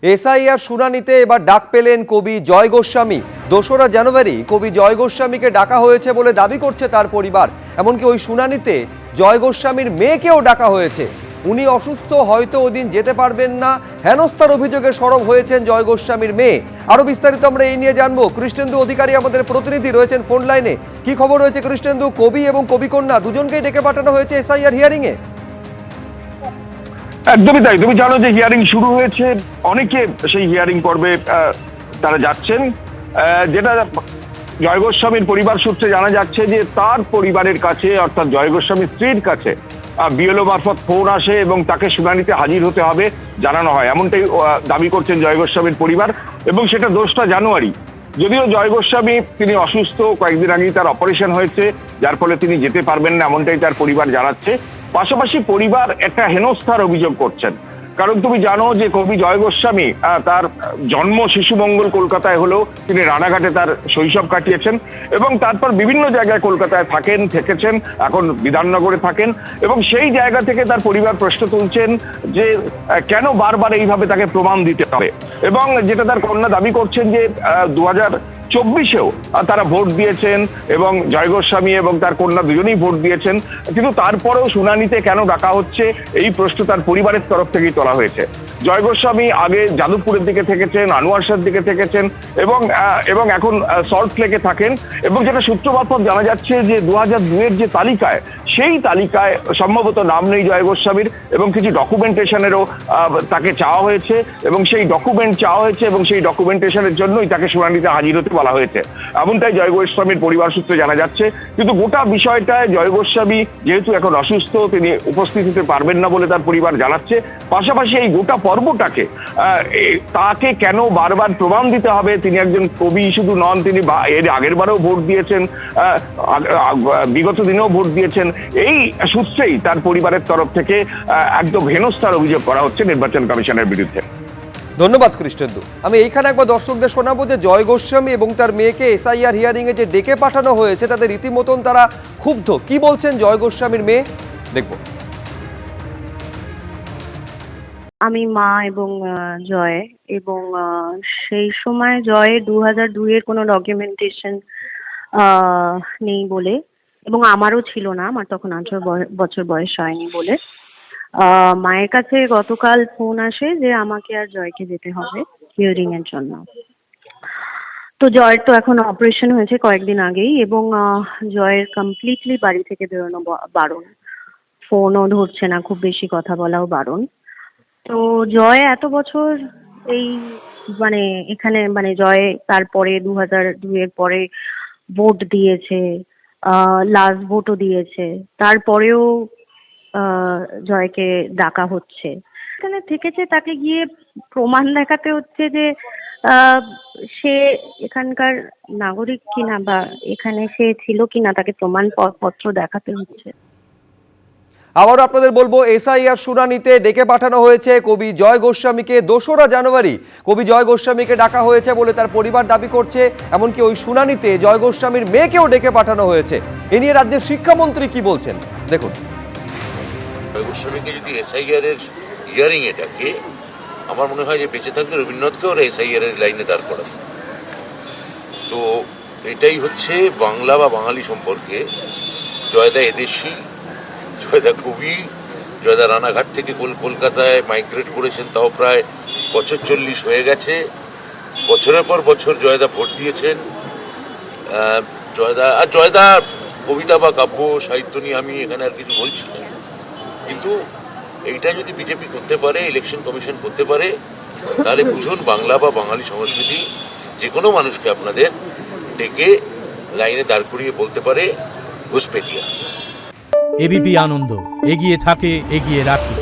SIR শুনানিতে এবার ডাক পেলেন কবি জয় গোস্বামী। 2রা জানুয়ারি কবি জয় গোস্বামীকে ডাকা হয়েছে বলে দাবি করছে তার পরিবার। এমনকি ওই শুনানিতে জয় গোস্বামীর মেয়েকেও ডাকা হয়েছে। উনি অসুস্থ, হয়তো ওদিন যেতে পারবেন না, হেনস্থার অভিযোগে সরব হয়েছেন জয় গোস্বামীর মেয়ে। আরো বিস্তারিত আমরা এই নিয়ে জানবো। কৃষ্ণেন্দু অধিকারী আমাদের প্রতিনিধি রয়েছেন ফোন লাইনে। কি খবর রয়েছে কৃষ্ণেন্দু? কবি এবং কবিকন্যা দুজনকেই ডেকে পাঠানো হয়েছে এসআইআর হিয়ারিং এ। একদমই তাই। তুমি জানো যে হিয়ারিং শুরু হয়েছে, অনেকে সেই হিয়ারিং পর্বে তারা যাচ্ছেন। যেটা জয় গোস্বামীর পরিবার সূত্রে জানা যাচ্ছে যে তার পরিবারের কাছে, অর্থাৎ জয় গোস্বামীর স্ত্রীর কাছে বিএলও মারফত ফোন আসে এবং তাকে শুনানিতে হাজির হতে হবে জানানো হয়, এমনটাই দাবি করছেন জয় গোস্বামীর পরিবার। এবং সেটা 2রা জানুয়ারি। যদিও জয় গোস্বামী তিনি অসুস্থ, কয়েকদিন আগেই তার অপারেশন হয়েছে, যার ফলে তিনি যেতে পারবেন না, এমনটাই তার পরিবার জানাচ্ছে। পাশাপাশি পরিবার একটা হেনস্থার অভিযোগ করছেন, কারণ তুমি জানো যে কবি জয় গোস্বামী তার জন্ম শিশুমঙ্গল কলকাতায় হলেও তিনি রানাঘাটে তার শৈশব কাটিয়েছেন এবং তারপর বিভিন্ন জায়গায় কলকাতায় থেকেছেন, এখন বিধাননগরে থাকেন। এবং সেই জায়গা থেকে তার পরিবার প্রশ্ন তুলছেন যে কেন বারবার এইভাবে তাকে প্রমাণ দিতে হবে। এবং যেটা তার কন্যা দাবি করছেন যে 2024-এও তারা ভোট দিয়েছেন এবং জয় গোস্বামী এবং তার কন্যা দুজনেই ভোট দিয়েছেন, কিন্তু তারপরেও শুনানিতে কেন ডাকা হচ্ছে এই প্রশ্ন তার পরিবারের তরফ থেকেই তোলা হয়েছে। জয় গোস্বামী আগে যাদবপুরের দিকে থেকেছেন, আনোয়ারসার দিকে থেকেছেন এবং এখন সল্ট লেকে থাকেন। এবং যেটা সূত্র মারফত জানা যাচ্ছে যে 2002-এর যে তালিকায়, সেই তালিকায় সম্ভবত নাম নেই জয় গোস্বামীর, এবং কিছু ডকুমেন্টেশনেরও তাকে চাওয়া হয়েছে এবং সেই ডকুমেন্ট চাওয়া হয়েছে এবং সেই ডকুমেন্টেশনের জন্যই তাকে শুনানিতে হাজির হতে বলা হয়েছে, এমনটাই জয় গোস্বামীর পরিবার সূত্রে জানা যাচ্ছে। কিন্তু গোটা বিষয়টায় জয় গোস্বামী যেহেতু এখন অসুস্থ, তিনি উপস্থিত হতে পারবেন না বলে তার পরিবার জানাচ্ছে। পাশাপাশি এই গোটা পর্বটাকে তাকে কেন বারবার প্রমাণ দিতে হবে? তিনি একজন কবি শুধু নন, তিনি এর আগের বারেও ভোট দিয়েছেন, বিগত দিনেও ভোট দিয়েছেন। এই সূত্রেই তার পরিবারের তরফ থেকে একদম হেনস্থার অভিযোগ করা হচ্ছে নির্বাচন কমিশনের বিরুদ্ধে। ধন্যবাদ কৃষ্ণেন্দু। আমি এইখানে একবার দর্শকদের শোনাবো যে জয় গোস্বামী এবং তার মেয়েকে এসআইআর হিয়ারিং এ যে ডেকে পাঠানো হয়েছে তাতে রীতিমতন তারা ক্ষুব্ধ। কি বলছেন জয় গোস্বামীর মেয়ে, দেখব। আমি মা এবং জয়, এবং সেই সময় জয় 2002-এর কোনো ডকুমেন্টেশন নেই বলে, এবং আমারও ছিল না, আমার তখন 18 বছর বয়স হয়নি বলে মায়ের কাছে গতকাল ফোন আসে যে আমাকে আর জয়কে যেতে হবে হিয়ারিং এর জন্য। তো জয়ের তো এখন অপারেশন হয়েছে কয়েকদিন আগেই, এবং জয়ের কমপ্লিটলি বাড়ি থেকে বেরোনো বারণ, ফোনও ধরছে না, খুব বেশি কথা বলাও বারণ। তো জয় এত বছর এই এখানে জয় তারপরে 2002-এর পরে ভোট দিয়েছে, লাস্ট ভোটও দিয়েছে, তারপরেও জয়কে ডাকা হচ্ছে। এখানে থেকেছে, তাকে গিয়ে প্রমাণ দেখাতে হচ্ছে যে সে এখানকার নাগরিক কিনা বা এখানে সে ছিল কিনা, তাকে প্রমাণপত্র দেখাতে হচ্ছে। আবারও আপনাদের বলবো, এসআইআর শুনানিতে ডেকে পাঠানো হয়েছে কবি জয় গোস্বামীকে। 2রা জানুয়ারি কবি জয় গোস্বামীকে ডাকা হয়েছে বলে তার পরিবার দাবি করছে। এমনকি ওই শুনানিতে জয় গোস্বামীর মেয়েকেও ডেকে পাঠানো হয়েছে। এ নিয়ে রাজ্যের শিক্ষামন্ত্রী কি বলছেন দেখুন। জয় গোস্বামীকে যদি এসআইআর এর হিয়ারিং এ ডাকে, আমার মনে হয় যে বেঁচে থাকলে রবীন্দ্রনাথকে ওরা এসআইআর এর লাইনে দাঁড় করাবে। তো এটাই হচ্ছে বাংলা বা বাঙালি সম্পর্কে। জয়দা এদেশী, জয়দা কবি, জয়দা রানাঘাট থেকে কলকাতায় মাইগ্রেট করেছেন, তাও প্রায় বছর 40 হয়ে গেছে। বছরের পর বছর জয়দা ভোট দিয়েছেন। জয়দা কবিতা বা কাব্য সাহিত্য নিয়ে আমি এখানে আর কিছু বলছি না, কিন্তু এইটা যদি বিজেপি করতে পারে, ইলেকশন কমিশন করতে পারে, তাহলে বুঝুন বাংলা বা বাঙালি সংস্কৃতি যে কোনো মানুষকে আপনাদের ডেকে লাইনে দাঁড় করিয়ে বলতে পারে ঘুষপেটিয়া। এবিপি আনন্দ, এগিয়ে থাকে, এগিয়ে রাখে।